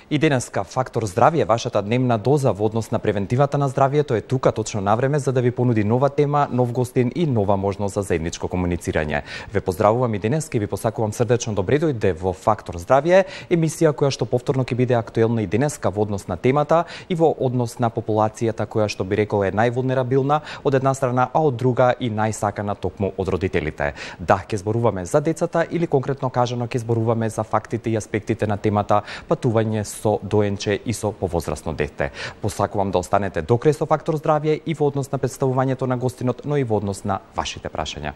И денеска Фактор здравје, вашата дневна доза во однос на превентивата на здравјето е тука точно на време за да ви понуди нова тема, нов гостин и нова можност за заедничко комуницирање. Ве поздравувам и денеска и ви посакувам срдечно добре дојде во Фактор здравје, емисија која што повторно ќе биде актуелна и денеска во однос на темата и во однос на популацијата која што би рекол е највулнерабилна од една страна, а од друга и најсакана токму од родителите. Да, ќе зборуваме за децата или конкретно кажано ќе зборуваме за фактите и аспектите на темата патување со доенче и со повозрасно дете. Посакувам да останете до крај со Фактор здравје и во однос на представувањето на гостинот, но и во однос на вашите прашања.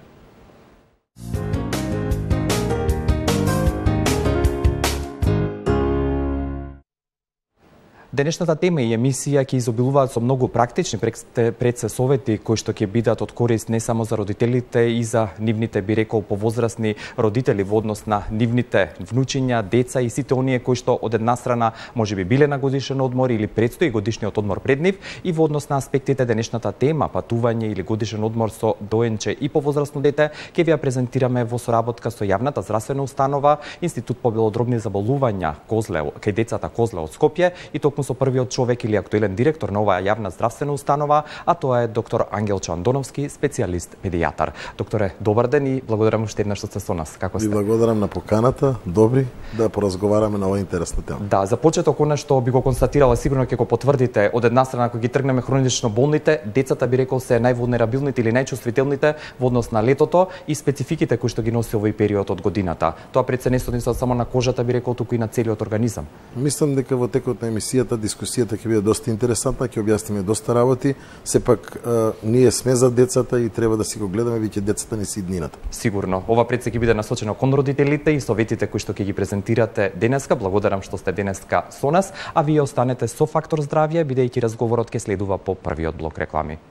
Денешната тема и емисија ќе изобилуваат со многу практични предсовети кои што ќе бидат од корист не само за родителите и за нивните, би рекол, повозрасни родители во однос на нивните внучиња, деца и сите оние кои што од една страна можеби биле на годишен одмор или предстои годишниот одмор пред нив и во однос на аспектите денешната тема патување или годишен одмор со доенче и повозрасно дете ќе ви ја презентираме во соработка со јавната здравствена установа Институт по белодробни заболувања Козле кај децата Козле од Скопје и токму со првиот човек или актуелен директор на оваа јавна здравствена установа, а тоа е доктор Ангелчо Андоновски, специјалист педијатар. Докторе, добар ден и благодарам уште еднаш што сте со нас. Како сте? Ви благодарам на поканата. Добри да поразговараме на оваа интересна тема. Да, за почеток она што би го констатирала, сигурно ќе го потврдите, од една страна кога ги тргнеме хронично болните, децата би рекол се највулнерабилните или најчувствителните во однос на летото и спецификите кои што ги носи овој период од годината. Тоа пред се не се однесува само на кожата, би рекол, туку и на целиот организам. Мислам дека во текот на емисијата дискусијата ќе биде доста интересантна, ќе објасниме доста работи. Сепак ние сме за децата и треба да си го гледаме, веќе децата не си иднината. Сигурно. Ова пред се ќе биде насочено кон родителите и советите кои што ќе ги презентирате денеска. Благодарам што сте денеска со нас, а вие останете со Фактор здравје, бидејќи разговорот ќе следува по првиот блок реклами.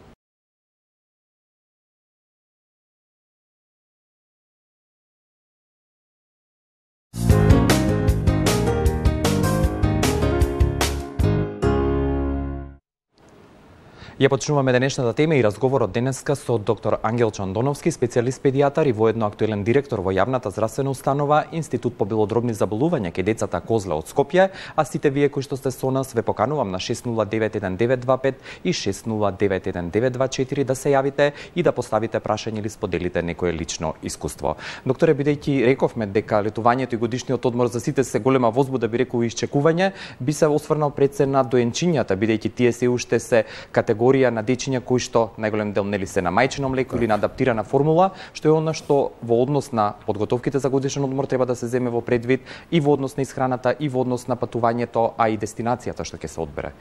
Ја почнуваме денешната тема и разговорот денеска со доктор Ангелчо Андоновски, специјалист педијатар и воедно актуелен директор во јавната здравствена установа Институт по белодробни заболувања кај децата Козле од Скопје, а сите вие кои што сте со нас ве поканувам на 6091925 и 6091924 да се јавите и да поставите прашање или споделите некое лично искуство. Докторе, бидејќи рековме дека летувањето и годишниот одмор за сите се голема возбуда, би рекол исчекување, би се осврнал пред се на доенчињата, бидејќи тие се уште се категорија на дечиња кои што најголем дел нели се на мајчино млеко или на адаптирана формула, што е она што во однос на подготовките за годишен одмор треба да се земе во предвид и во однос на исхраната и во однос на патувањето, а и дестинацијата што ќе се одбере.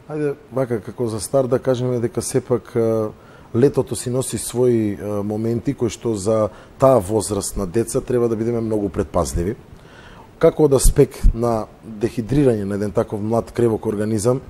Ајде, вака како за старт да кажеме дека сепак летото си носи своји моменти кои што за таа возраст на деца треба да бидеме многу предпазливи. Како од аспект на дехидрирање на еден таков млад кревок организам,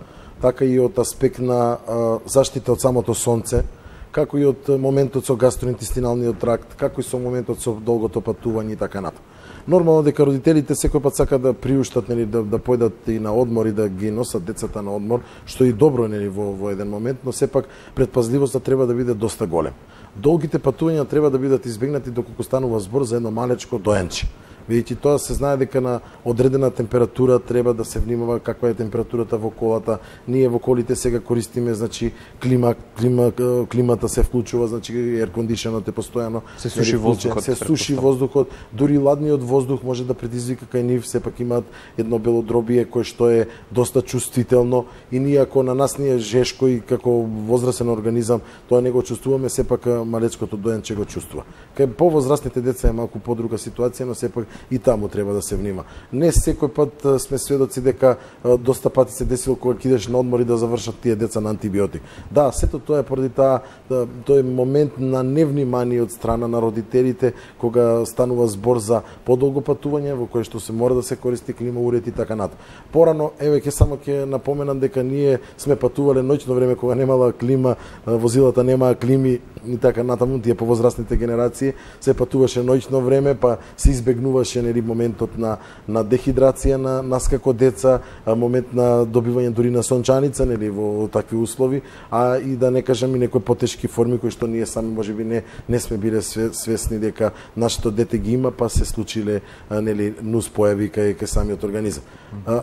така и од аспект на заштита од самото сонце, како и од моментот со гастроинтестиналниот тракт, како и со моментот со долгото патување и така натаму. Нормално дека родителите секој пат сакаат да приуштат, нели, да појдат и на одмор и да ги носат децата на одмор, што и добро, нели, во еден момент, но сепак предпазливоста треба да биде доста голем. Долгите патувања треба да бидат избегнати доколку станува збор за едно малечко доенче. Видите, тоа се знае дека на одредена температура треба да се внимава каква е температурата во колата. Ние во колите сега користиме, значи, климата се вклучува, значи air conditionerот е постојано. Се суши воздухот. Се суши воздухот. Дури ладниот воздух може да предизвика кај нив, сепак имаат едно белодробие кое што е доста чувствително и ние ако на нас ние жешко и како возрасен организам тоа не го чувствуваме, сепак малечкото доенче го чувствува. Кај повозрастните деца е малку подруга ситуација, но сепак и таму треба да се внима. Не секој пат сме сведоци дека доста пати се десило кога кидеш на одмор и да завршат тие деца на антибиотик. Да, сето тоа е поради тој момент на невнимание од страна на родителите кога станува збор за подолго патување во кое што се мора да се користи клима уред и така натаму. Порано, еве ќе напоменам дека ние сме патувале ноќно време кога немала клима, возилата немаа клими и така натаму, тие повозрастните генерации се патуваше ноќно време, па се избегнува влијаваше нели моментот на дехидрација на нас како деца, момент на добивање дури на сончаница нели во такви услови, а и да не кажам и некои потешки форми кои што ние сами можеби не сме биле свесни дека нашето дете ги има, па се случиле нели нус појави кај самиот организам.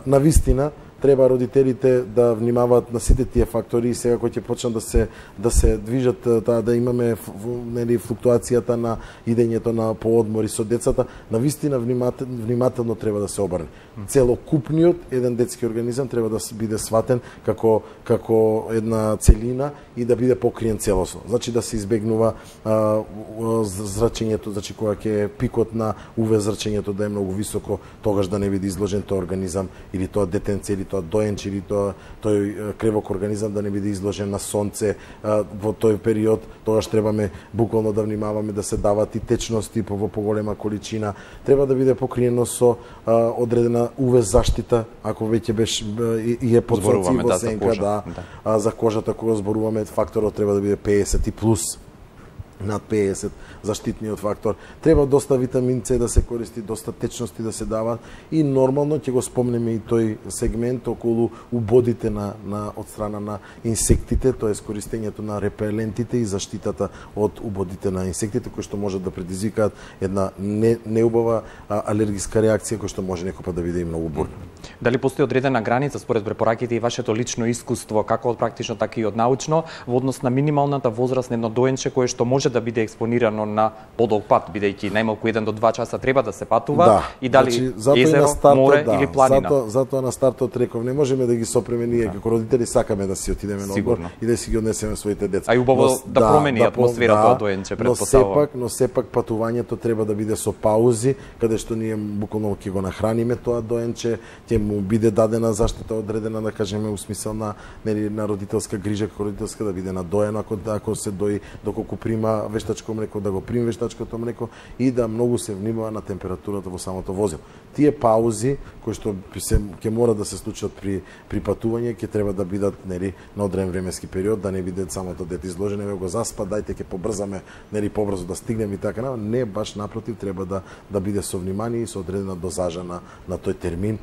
На вистина треба родителите да внимаваат на сите тие фактори и сега кои ќе почнат да се движат, да имаме нели флуктуацијата на идењето на поодмори со децата, на вистина внимателно треба да се обрне. Целокупниот еден детски организам треба да биде сватен како една целина и да биде покриен целосно. Значи да се избегнува зрачењето, значи кога ќе пикот на УВ зрачењето да е многу високо, тогаш да не биде изложен тој организам или тоа детенце или тоа доенче или тој кревок организам да не биде изложен на сонце во тој период. Тогаш требаме буквално да внимаваме да се дават и течности во поголема количина. Треба да биде покриено со одредена УВ заштита, ако веќе беше и е под сонце и во сенка, за кожата кога зборуваме, факторот треба да биде 50 и плюс. Над 50 заштитниот фактор. Треба доста витамин С да се користи, доста течности да се дават и нормално ќе го спомнеме и тој сегмент околу убодите од страна на инсектите, тоест користењето на репелентите и заштитата од убодите на инсектите кои што можат да предизвикаат една неубава алергиска реакција која што може некој да биде и многу бурна. Дали постои одредена граница според препораките и вашето лично искуство, како од практично така и од научно, во однос на минималната возраст на едно доенче кое што може да биде експонирано на подолг пат, бидејќи најмалку 1 до 2 часа треба да се патува, и дали езеро, море или планина? Затоа на стартот реков, не можеме да ги сопреме ние како родители, сакаме да си отидеме на одмор и да си ги однесеме своите деца. А и убаво да промени атмосферата од доенче, претпоставувам. Но сепак патувањето треба да биде со паузи, каде што ние буквално ќе го нахраниме тоа доенче, ќе му биде дадена заштита одредена, да кажеме, у смисел на родителска грижа, како родителска да биде надоено ако се дои доколку прима вештачко млеко, да го приме вештачкото млеко и да многу се внимава на температурата во самото возило. Тие паузи кои што ќе мора да се случат при патување ќе треба да бидат на одреден временски период, да не биде самото дете изложено, еве го заспа, дајте ќе побрзаме побрзо да стигнеме и така, не, баш напротив, треба да биде со внимание и со одредена дозажа на тој термин,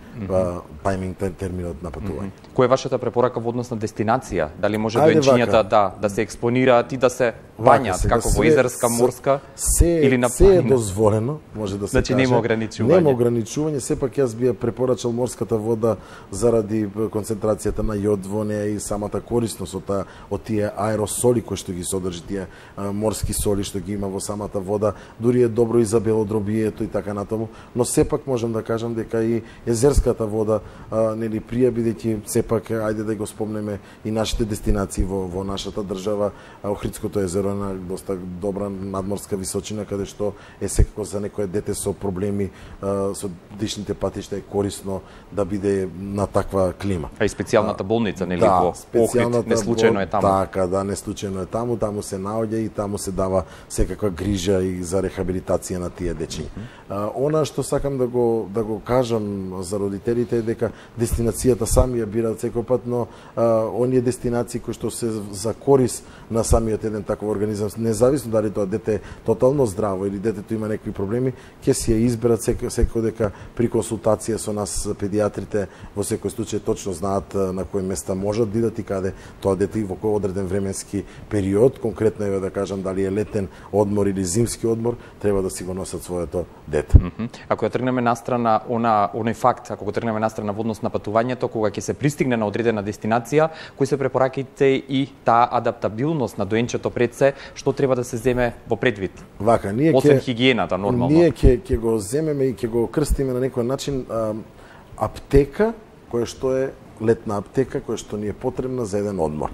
тајминг терминот на патување. Која е вашата препорака во однос на дестинација? Дали може доенчињата да се експонираат и да се бањат како во езерска, морска или на планина? Се е дозволено, може да се каже. Значи нема ограничување. Нема ограничување, сепак јас би ја препорачал морската вода заради концентрацијата на јод во неа и самата корисност од тие аеросоли кои што ги содржи, тие морски соли што ги има во самата вода. Дури е добро и за белодробието и така натаму, но сепак можам да кажам дека и езерската вода прија, бидејќи сепак ајде да го спомнеме и нашите дестинации во нашата држава. Охридското езеро е на доста добра надморска височина, каде што е секако за некое дете со проблеми со дишните патишта е корисно да биде на таква клима. А и специјалната болница, нели, во Охрид, не случајно е таму. Така, да, не случајно е таму, таму се наоѓа и таму се дава секаква грижа и за рехабилитација на тие дечиња. Она што сакам да го кажам за родителите е дека дестинацијата сами ја бираат секој пат, но оние дестинации кои што се за корис на самиот еден таков организам, независно дали тоа дете е тотално здраво или детето има некакви проблеми, ќе си ја изберат секој дека при консултација со нас педиатрите во секој случај точно знаат на кои места можат да идат и каде тоа дете и во кој одреден временски период, конкретно еве да кажам дали е летен одмор или зимски одмор, треба да си го носат своето дете. Ако ја тргнеме настрана оној факт, ако го тргнеме настрана во однос на патувањето, кога ќе се пристигне на одредена дестинација, кои се препораките и таа адаптабилност на доенчето пред се, што треба да се земе во предвид? Вака, ние освен хигиената нормално. Ние ќе го земеме и ќе го крстиме на некој начин аптека, која што е летна аптека, која што ни е потребна за еден одмор.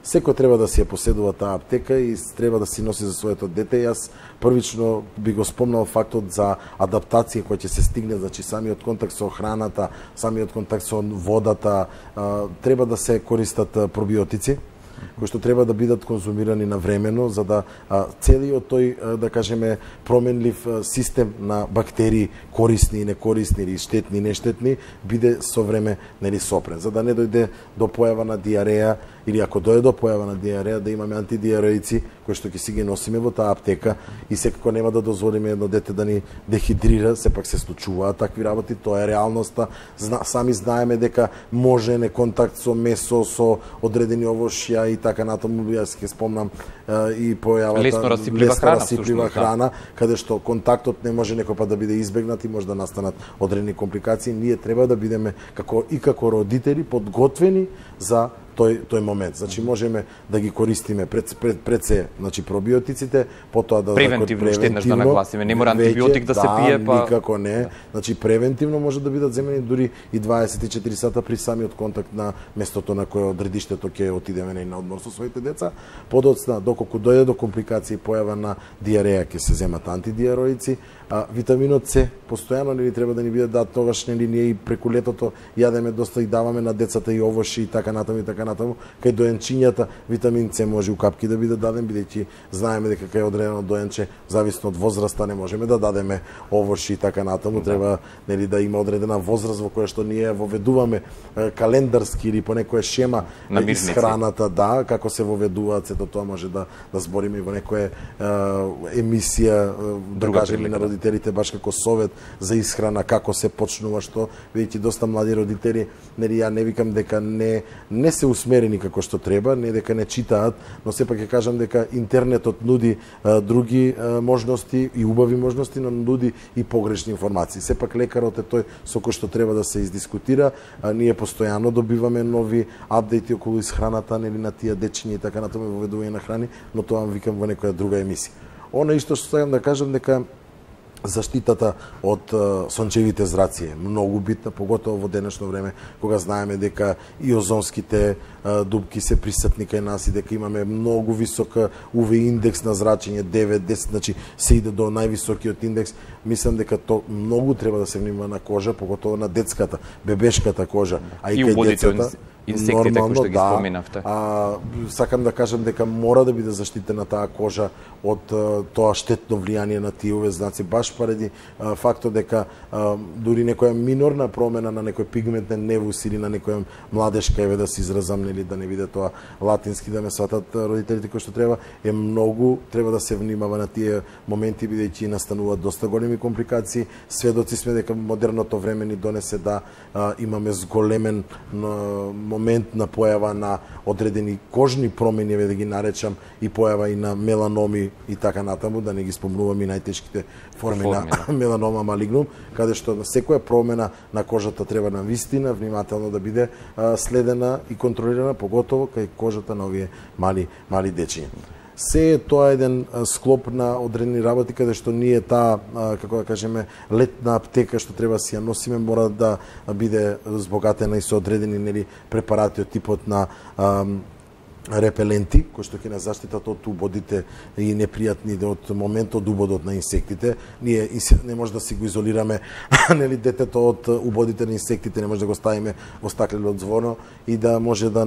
Секој треба да си ја поседува таа аптека и треба да си носи за своето дете. Јас првично би го спомнал фактот за адаптација која ќе се стигне, значи самиот контакт со храната, самиот контакт со водата, треба да се користат пробиотици кои што треба да бидат конзумирани навремено за да целиот тој, да кажеме, променлив систем на бактерии, корисни и некорисни или штетни и нештетни, биде со време сопрен, за да не дојде до појава на диареја или ако дојде до појава на диареја, да имаме антидиареици кои што ќе си ги носиме во таа аптека и секако нема да дозволиме едно дете да ни дехидрира, сепак се случуваат такви работи, тоа е реалноста. Сами знаеме дека може не контакт со месо, со одредени овошја и така натаму. Јас ќе спомнам и појавата лесно расиплива храна, каде што контактот не може некој пат да биде избегнат и може да настанат одредени компликации. Ние треба да бидеме како родители подготвени за тој момент. Значи можеме да ги користиме пред се, значи пробиотиците, потоа да превентивно уште еднаш да нагласиме, не мора антибиотик да се пие, па никако не. Значи превентивно може да бидат земени дури и 24 сата при самиот контакт на местото на кое одредиштето ќе отидеме на одмор со своите деца. Подоцна, доколку дојде до компликации и појава на диареја, ќе се земат антидиароици. Витаминот С постојано нели треба да ни биде дат, тогаш нели ние и преку летото јадеме доста и даваме на децата и овоши и така натаму и така натаму. Кај доенчињата витамин С може у капки да биде даден, бидејќи знаеме дека кај одредено доенче, зависно од возраста, не можеме да дадеме овоши и така натаму. Треба нели да има одредена возраст во која што ние воведуваме календарски или по некоја шема из храната, да, како се воведуваат, сето тоа може да збориме и во некоја емисија, да кажеме на родителите баш како совет за исхрана, како се почнува што, бидејќи доста млади родители, нели ја не викам дека не се усмерени како што треба, не дека не читаат, но сепак ќе кажам дека интернетот нуди други можности и убави можности, но нуди и погрешни информации. Сепак лекарот е тој со кој што треба да се издискутира. Ние постојано добиваме нови апдејти околу исхраната, нели на тие дечиња и така натаму воведување на храни, но тоа викам во некоја друга емисија. Она исто што сакам да кажам дека заштитата од сончевите зраци е многу битна, поготово во денешно време, кога знаеме дека и озонските дупки се присутни кај нас и дека имаме многу висока УВ индекс на зрачење, 9-10, значи се иде до највисокиот индекс. Мислам дека то многу треба да се внимава на кожа, поготово на детската, бебешката кожа, а и кај децата. Инсектите кои што ги споменавте. Сакам да кажам дека мора да биде заштитена таа кожа од тоа штетно влијание на тие UV знаци, баш поради фактот дека дури некоја минорна промена на некој пигментен невус или на некоја младешка, еве да се изразам, нели да не биде тоа латински, да ме сватат родителите кои што треба, е многу треба да се внимава на тие моменти, бидејќи настануваат доста големи компликации. Сведоци сме дека модерното време ни донесе да имаме зголемен момент на појава на одредени кожни промени, да ги наречам, и појава и на меланоми и така натаму, да не ги спомнувам и најтешките форми на меланома малигнум, каде што секоја промена на кожата треба на вистина внимателно да биде следена и контролирана, поготово кај кожата на овие мали дечиња. Се е тоа еден склоп на одредени работи каде што ние таа, како да кажеме, летна аптека што треба да си ја носиме, мора да биде збогатена и со одредени, нели, препарати од типот на репеленти, кои што ќе не заштитат од убодите и непријатните од моментот убодот на инсектите. Ние не може да си го изолираме нели детето од убодите на инсектите, не може да го ставиме во стаклено звоно и да може да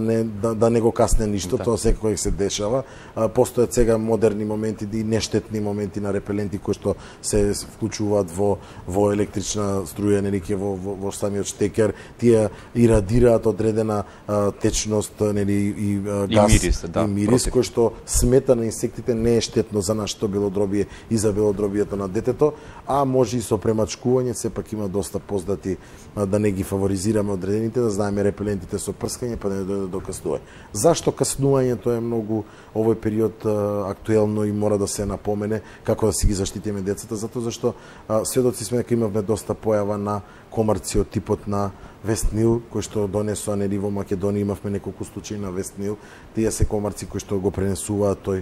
не го касне ништо, тоа секој се дешава. Постојат сега модерни моменти и нештетни моменти на репеленти кои што се вклучуваат во електрична струја, нели во самиот штекер, тие ирадираат одредена течност, нели и газ и мирис, кој што смета на инсектите, не е штетно за нашето белодробие и за белодробието на детето, а може и со премачкување, сепак има доста познати, да не ги фаворизираме одредените, да знаеме репелентите со прскање, па да не дојде до каснување. Зашто каснувањето е многу овој период актуелно и мора да се напомене како да си ги заштитиме децата, затоа зашто сведоци сме дека имавме доста појава на комарци од типот на Вест Нил, кој што донесоа, нели во Македонија имавме неколку случаи на Вест Нил. Тие се комарци кои што го пренесуваат тој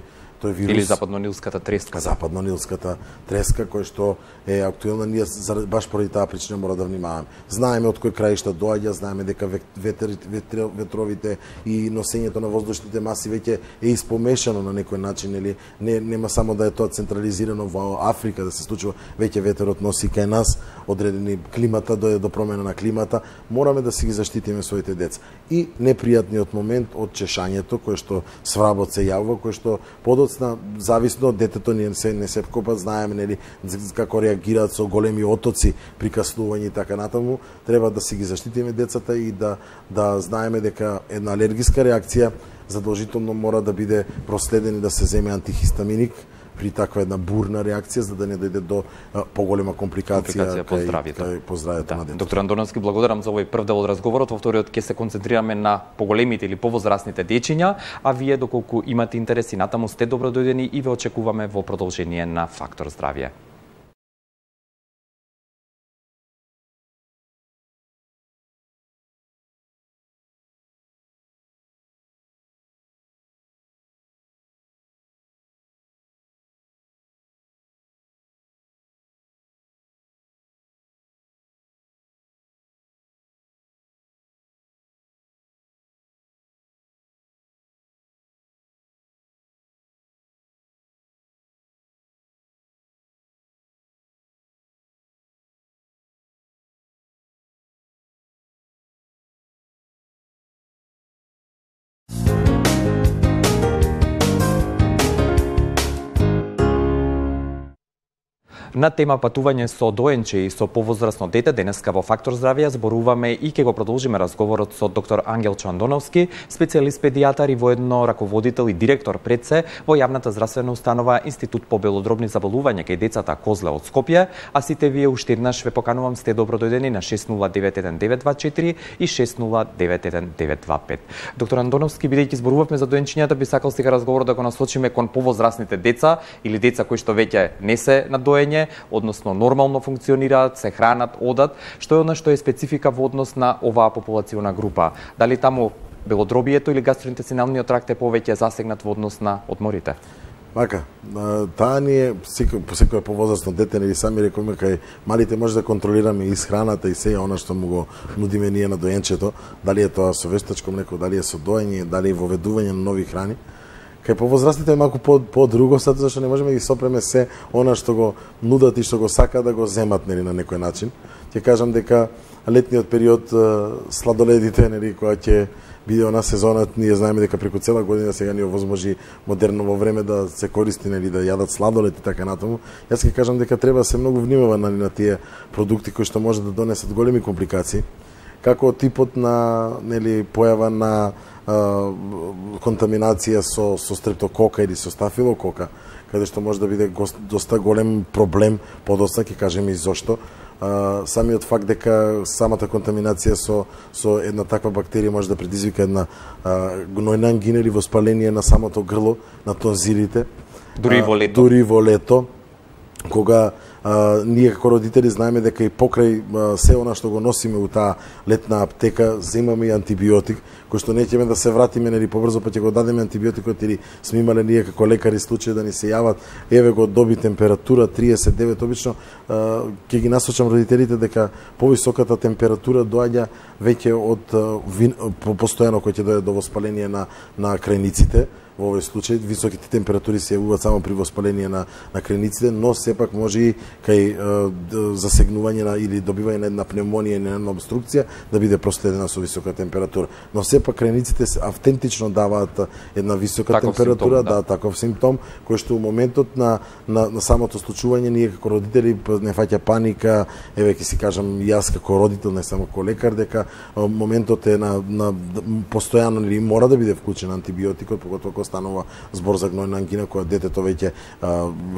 вирус. Или западнонилската треска. Западнонилската треска, кој што е актуелна, ние баш поради таа причина мора да внимаваме. Знаеме од кој краишта доаѓа, знаеме дека ветровите и носењето на воздушните маси веќе е испомешано на некој начин, или нема само да е тоа централизирано во Африка да се случува, веќе ветерот носи кај нас одредени климата, дојде до промена на климата, мораме да си ги заштитиме своите деца. И непријатниот момент од чешањето, кој што свработ се јавува, кој што зависно од детето, ние не се копат, знаеме, нели, како реагираат со големи отоци при каснување и така натаму, треба да си ги заштитиме децата и да знаеме дека една алергиска реакција задолжително мора да биде проследен и да се земе антихистаминик при таква една бурна реакција, за да не дојде до поголема компликација по здравјето на детето. Доктор Андоновски, благодарам за овој прв дел од разговорот. Во вториот ќе се концентрираме на поголемите или повозрастните дечиња, а вие доколку имате интерес и натаму сте добродојдени и ве очекуваме во продолжение на Фактор здравје. На тема патување со доенче и со повозрасно дете, денеска во Фактор здравје зборуваме и ќе го продолжиме разговорот со доктор Ангел Чандоновски, специјалист педијатар и воедно раководител и директор пред се во јавната здравствена установа Институт по белодробни заболувања кај децата Козле од Скопје, а сите вие уште еднаш ве поканувам сте добродојдени на 60911924 и 60911925. Доктор Андоновски, бидејќи зборувавме за доенчињата, би сакал сега разговорот да го насочиме кон повозрастните деца или деца кои што веќе не се на доење, односно нормално функционираат, се хранат, одат, што е она што е специфика во однос на оваа популациона група? Дали таму белодробието или гастроинтестиналниот тракт е повеќе засегнат во однос на одморите? Мака, таа ни е секој повозрасно дете, нели сами рекоме кај малите може да контролираме и исхраната и се она што му го нудиме ние на доенчето, дали е тоа со вештачко млеко, дали е со доење, дали е воведување на нови храни. Кај повозрастните е малку по друго, затоа зашто не можеме ги сопреме се она што го нудат и што го сака да го земат, нели, на некој начин. Ќе кажам дека летниот период, сладоледите, нели, кога ќе биде она сезонот, ние знаеме дека преку цела година сега ни овозможи модерно во време да се користи, нели, да јадат сладолед и така натаму. Јас ќе кажам дека треба се многу внимава на тие продукти кои што може да донесат големи компликации, како типот на, нели, појава на контаминација со стрептокока или со стафилокока, каде што може да биде доста голем проблем, подоцна ќе кажеме и зошто. Самиот факт дека самата контаминација со една таква бактерија може да предизвика една гнојна ангина или воспаление на самото грло, на тонзилите. Дури во лето, кога ние како родители знаеме дека и покрај се она што го носиме у таа летна аптека, земаме и антибиотик, кој што неќеме да се вратиме, нели, побрзо, па ќе го дадеме антибиотикот, или сме имале ние како лекари случаи да ни се јават, еве го доби температура 39, обично ќе ги насочам родителите дека повисоката температура доаѓа веќе од постојано кој ќе дојде до воспаление на крајниците. Во овој случај високите температури се јавуваат само при воспаление на крајниците, но сепак може и кај засегнување или добивање на една пневмонија или една обструкција да биде проследена со висока температура. Но сепак крајниците автентично даваат една висока температура, да, таков симптом, кој што у моментот на самото случување ние како родители не фаќа паника, еве ќе си кажам јас како родител, не само како лекар, дека моментот е на постојано или мора да биде вклучен антибиотикот, поготово кога станува збор за гнојна ангина, кога детето веќе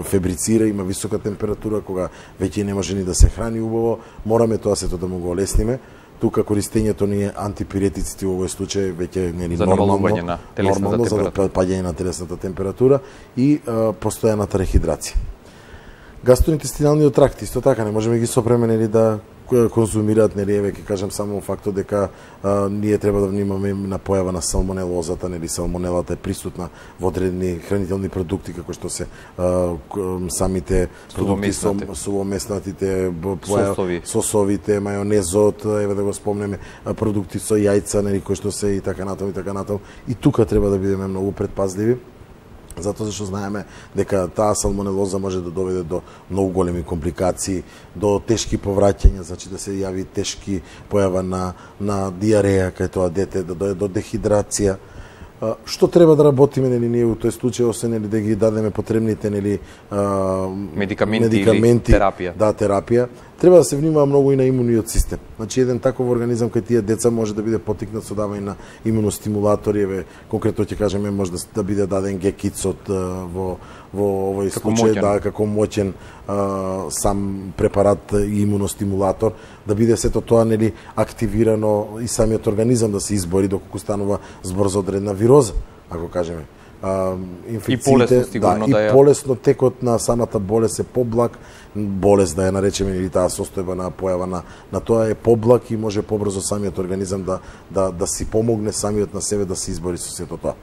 фебрицира, има висока температура, кога веќе не може ни да се храни убаво, мораме тоа сето да му го олесниме. Тука користењето ни е антипиретиците во овој случај веќе нели нормално за паѓање на телесната температура и постојаната рехидрација. Гастроинтестиналниот тракт исто така не можеме ги сопреме, нели, да конзумираат, нели, еве ќе кажам само фактот дека ние треба да внимаваме на појава на салмонелозата, нели, салмонелата е присутна во одредени хранителни продукти како што се самите продукти со сувомеснатите, сосовите, мајонезот, еве да го спомнеме, продукти со јајца, нели, кои што се и така натаму и така натаму. И тука треба да бидеме многу предпазливи, затоа зашто знаеме дека таа салмонелоза може да доведе до многу големи компликации, до тешки повраќања, значи да се јави тешки појава на диареја кај тоа дете, да дојде до дехидрација. Што треба да работиме нели ние во тој случај, освен нели да ги дадеме потребните нели медикаменти или терапија. Да, терапија. Треба да се внимава многу и на имуниот систем. Значи еден таков организам кај тие деца може да биде поттикнат со давање на имуностимулатори, еве конкретно ќе кажеме може да биде даден гекицот во овој случај, да, како моќен сам препарат и имуностимулатор, да биде сето тоа нели активирано и самиот организам да се избори доколку станува збор за одредна вироза, ако кажеме. Инфекциите, и полесно текот на самата болест е поблаг, болест да ја наречеме или таа состојба на појава на тоа е поблаг и може побрзо самиот организам да си помогне самиот на себе да се избори со сето тоа.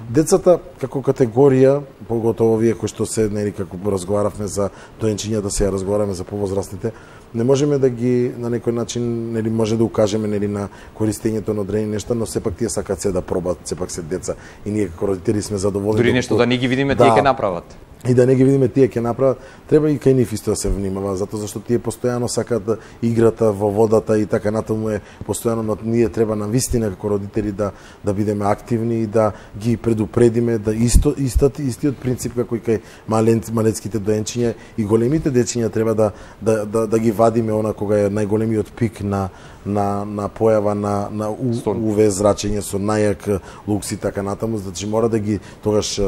Децата како категорија, поготово овие кои што се нели како разговаравме за доенчиња, да се разговараме за повозрастните, не можеме да ги на некој начин нели може да укажеме нели на користењето на одредени нешта, но сепак тие сакаат се да пробат, сепак се деца и ние како родители сме задоволни. Дури нешто да не ги видиме, тие ќе направат. И да не ги видиме тие ќе направат, треба и кај нив исто да се внимава, затоа зашто тие постојано сакаат да играта во водата и така натаму е постојано, но ние треба на вистина како родители да бидеме активни и да ги предупредиме да истиот принцип како и кај малецките доенчиња и големите дечиња треба да ги вадиме она кога е најголемиот пик на појава на УВ зрачење со најак лукс и така натаму, значи мора да ги тогаш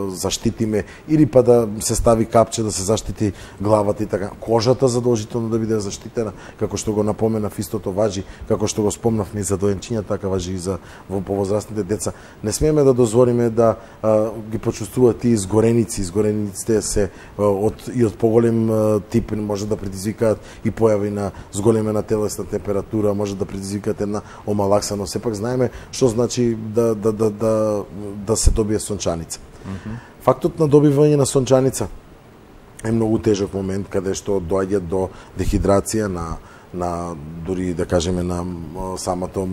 заштитиме или па да се стави капче да се заштити главата и така. Кожата задолжително да биде заштитена, како што го напоменав, истото важи, како што го спомнавме и за доенчиња, така важи и за повозрастните деца. Не смееме да дозволиме да ги почувствуваат тие изгореници. Изгорениците се од поголем тип може да предизвикаат и појави на зголемена телесна температура, може да предизвикаат една омалакса, но сепак знаеме што значи да се добие сончаница. Фактот на добивање на сончаница е многу тежок момент каде што доаѓа до дехидрација на дури да кажеме на самото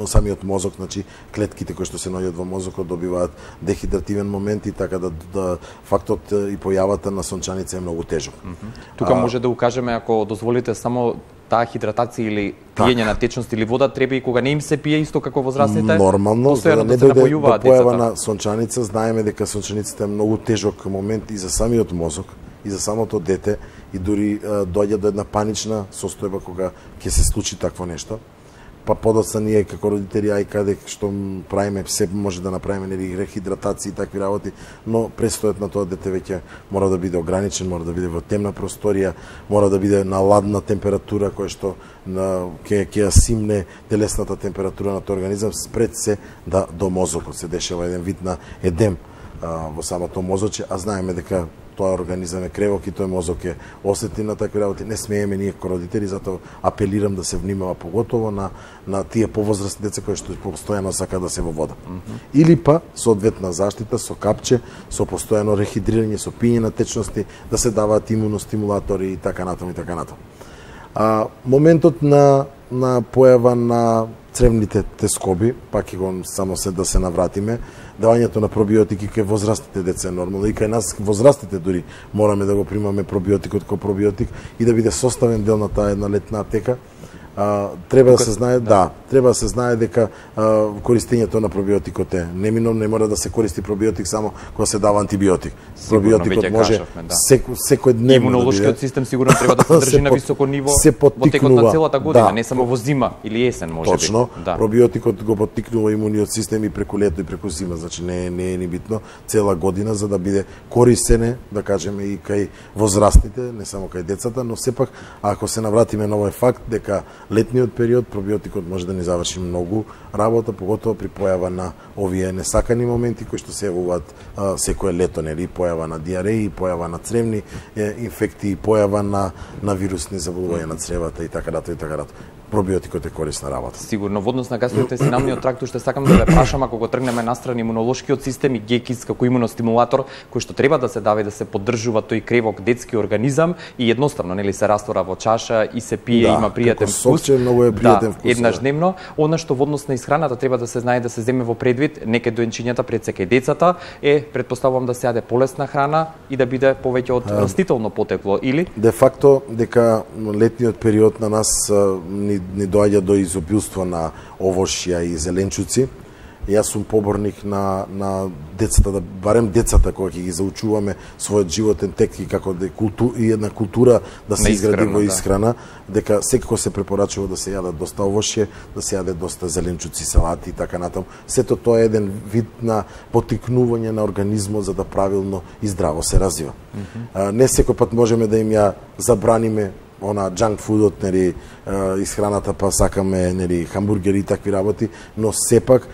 самиот мозок, значи клетките кои што се наоѓаат во мозокот добиваат дехидративен момент и така да фактот и појавата на сончаница е многу тежок. Тука може да укажеме, ако дозволите, само таа хидратација или пиење на течност или вода треба и кога не им се пие исто како возрастните. Нормално, за да не дојде до појава на сончаница, знаеме дека сончаницата е многу тежок момент и за самиот мозок, и за самото дете, и дури доаѓа до една панична состојба кога ќе се случи такво нешто. Па подоцна ние како родители, ај каде што правиме, се може да направиме нели рехидратација и такви работи, но престојот на тоа дете веќе мора да биде ограничен, мора да биде во темна просторија, мора да биде на ладна температура која што ќе ја симне телесната температура на тој организам пред се до мозокот. Се дешава еден вид на едем во самото мозоче, а знаеме дека тоа организам е кревок и тој мозок е осетлив на такви работи. Не смееме ние како родители, затоа апелирам да се внимава поготово на тие повозрастни деца кои што постојано сакаат да се во вода. Или па соодветна заштита со капче, со постојано рехидрирање, со пиење на течности, да се даваат имуностимулатори и така натаму и така натаму. Моментот на појава на цревните тескоби, пак ќе го само да се навратиме, давањето на пробиотики кај возрастните деца е нормално и кај нас возрастните дури мораме да го примаме пробиотикот како пробиотик и да биде составен дел на таа една летна аптека. Треба да се знае, треба да се знае дека користењето на пробиотикот е неминовно, не мора да се користи пробиотик само кога се дава антибиотик. Пробиотикот може секојдневно. Имунолошкиот систем сигурно треба да се држи на високо ниво во текот на целата година, не само во зима или есен можеби. Точно. Пробиотикот го поттикнува имуниот систем и преку лето и преку зима, значи не е ни битно цела година за да биде користене, да кажеме и кај возрастните, не само кај децата, но сепак ако се навратиме на овој факт дека летниот период пробиотикот може да ни заврши многу работа, поготово при појава на овие несакани моменти кои што се јавуваат секое лето, нели, појава на диареи, појава на цревни инфекти, појава на вирусни заболувања на цревата и така натаму и така натаму. Пробиотикот е корисна работа. Сигурно во однос на гастроинтестиналниот тракт што сакам да ве прашам, ако го тргнеме настрана имунолошкиот систем и ГЕКИС како имуностимулатор кој што треба да се дава и да се поддржува тој кревок детски организам и едноставно нели се раствора во чаша и се пие, има пријатен вкус. Многу е пријатен вкус. Еднаш дневно, она што во однос на исхраната треба да се знае да се земе во предвид, некај доенчињата пред се кај децата претпоставувам да се јаде полесна храна и да биде повеќе од растително потекло или де факто дека летниот период на нас ни доаѓа до изобилство на овошја и зеленчуци Јас сум поборник на децата, да барем децата кога ќе ги заучуваме својот животен тек и како и една култура да се изгради во исхрана, дека секако се препорачува да се јадат доста овошје, да се јаде доста зеленчуци, салати и така натаму. Сето тоа е еден вид на поттикнување на организмот за да правилно и здраво се развива. Не секој пат можеме да им ја забраниме она джанк фудот, нели, исхраната, па сакаме, нели, хамбургери и такви работи, но сепак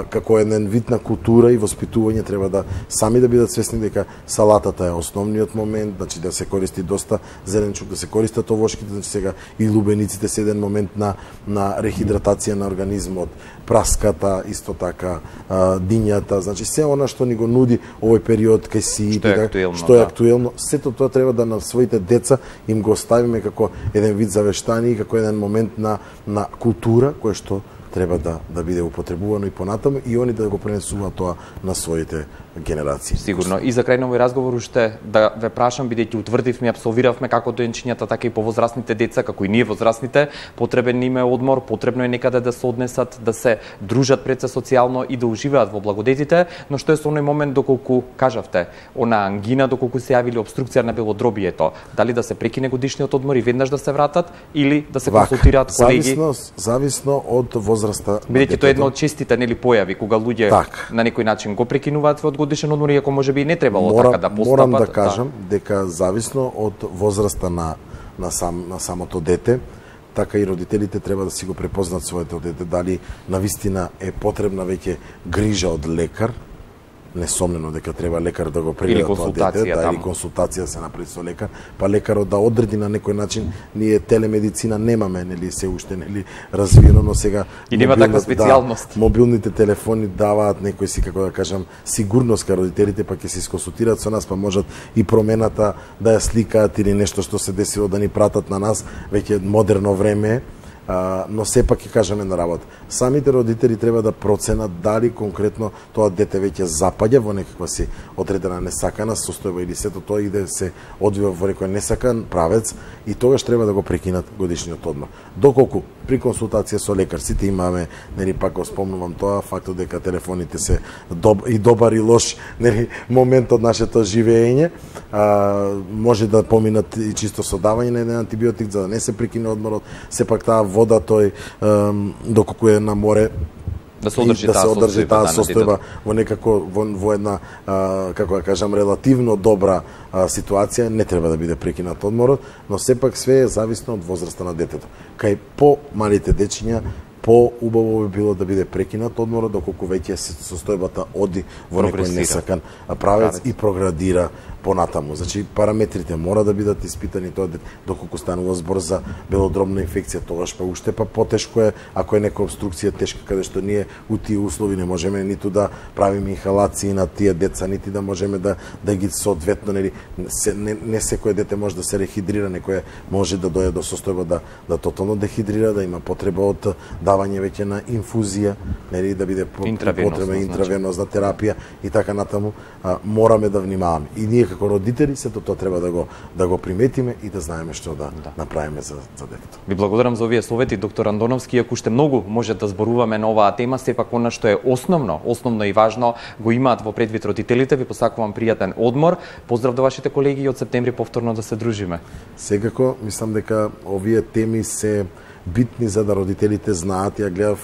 како еден вид на култура и воспитување треба да сами да бидат свесни дека салатата е основниот момент, значи да се користи доста зеленчук, да се користат овошките, значи сега и лубениците се еден момент на рехидратација на организмот, праската, исто така, дињата, значи се она што ни го нуди овој период кај си што е актуелно, сето тоа треба да на своите деца им го оставиме како еден вид завештание и како еден момент на култура која што треба да биде употребувано и понатаму и они да го пренесуваат тоа на своите генерации. Сигурно. И за крај на овој разговор уште да ве прашам, бидејќи утврдивме, апсолвиравме како доенчињата, така и повозрастните деца, како и ние возрастните, потребен им е одмор, потребно е некаде да се однесат, да се дружат пред се социјално и да уживаат во благодетите, но што е со оној момент доколку кажавте, она ангина, доколку се јавили обструкција на белодробието, дали да се прекине годишниот одмор и веднаш да се вратат или да се консултираат колеги? Зависно од возраста. Бидејќи тоа е една од честите нели појави кога луѓе на некој начин го прекинуваат од годишен одмор, иако може би и не требало така да постапат. Морам да кажам дека зависно од возраста на самото дете, така и родителите треба да си го препознат своето дете, дали навистина е потребна веќе грижа од лекар, несомнено дека треба лекар да го прегледа тоа дете, или консултација да се направи со лекар, па лекарот да одреди на некој начин. Ние телемедицина немаме, нели, се уште нели развиено, но сега и нема таква специјалност. Мобилните телефони даваат некој си, како да кажам, сигурност кај родителите, па ќе се консултираат со нас, па можат и промената да ја сликаат или нешто што се десило да ни пратат на нас, веќе модерно време. Но сепак ќе кажеме на работа. Самите родители треба да проценат дали конкретно тоа дете веќе запаѓа во некаква си одредена несакана состојба или сето тоа иде се одвива во некој несакан правец и тогаш треба да го прекинат годишниот одмор. Доколку при консултација со лекар сите имаме, нели, пак го спомнувам тоа, фактот дека телефоните се и добар и лош, нели, момент од нашето живење, може да поминат и чисто со давање на еден антибиотик за да не се прекине одморот, сепак таа вода тој доколку е на море да се одржи таа состојба во некако во една како да кажам релативно добра ситуација, не треба да биде прекинат одморот, но сепак све е зависно од возраста на детето. Кај по-малите дечиња по-убаво би било да биде прекинат одморот доколку веќе состојбата оди во некој несакан правец и проградира понатаму. Значи параметрите мора да бидат испитани, тоа доколку станува збор за белодробна инфекција, тогаш па уште потешко е ако е нека обструкција тешка каде што ние у тие услови не можеме ниту да правиме инхалации на тие деца, нити да можеме да ги соодветно, нели, не секое дете може да се рехидрира, некој може да дојде до состојба да тотално дехидрира, да има потреба од давање веќе на инфузија, нели, да биде потреба интравенозна терапија и така натаму. Мораме да внимаваме. И ние како родители сето тоа треба да го приметиме и да знаеме што да направиме за детето. Ви благодарам за овие совети, доктор Андоновски, иако уште многу може да зборуваме на оваа тема, сепак она што е основно и важно го имаат во предвид родителите. Ви посакувам пријатен одмор. Поздрав до вашите колеги и од септември повторно да се дружиме. Секако, мислам дека овие теми се битни за да родителите знаат. Ја гледав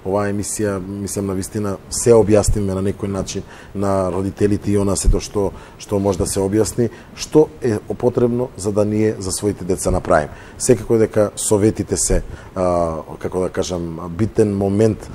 оваа емисија, мислам навистина се објасниме на некој начин на родителите и она сето што може да се објасни, што е потребно за да ние за своите деца направиме. Секако дека советите се како да кажам битен момент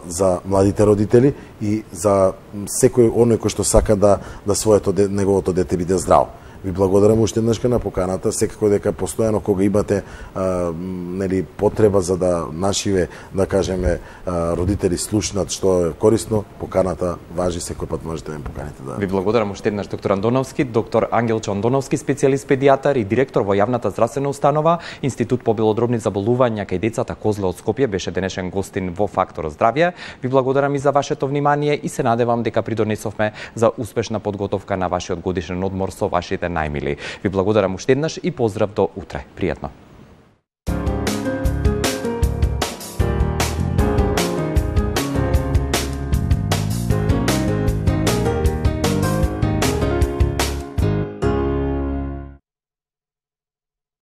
за младите родители и за секој оној кој што сака да своето неговото дете биде здраво. Ви благодарам уште еднашка на поканата, секако дека постојано кога имате нели потреба за да нашиве, да кажеме, родители слушнат што е корисно, поканата важи, секој пат можете да ме поканите. Ви благодарам уште еднаш доктор Андоновски, доктор Ангелчо Андоновски, специјалист педијатар и директор во јавната здравствена установа Институт по белодробни заболувања кај децата Козле од Скопје, беше денешен гостин во Фактор здравје. Ви благодарам и за вашето внимание и се надевам дека придонесовме за успешна подготовка на вашиот годишен одмор со вашите најмили. Ви благодарам уште еднаш и поздрав до утре. Пријатно.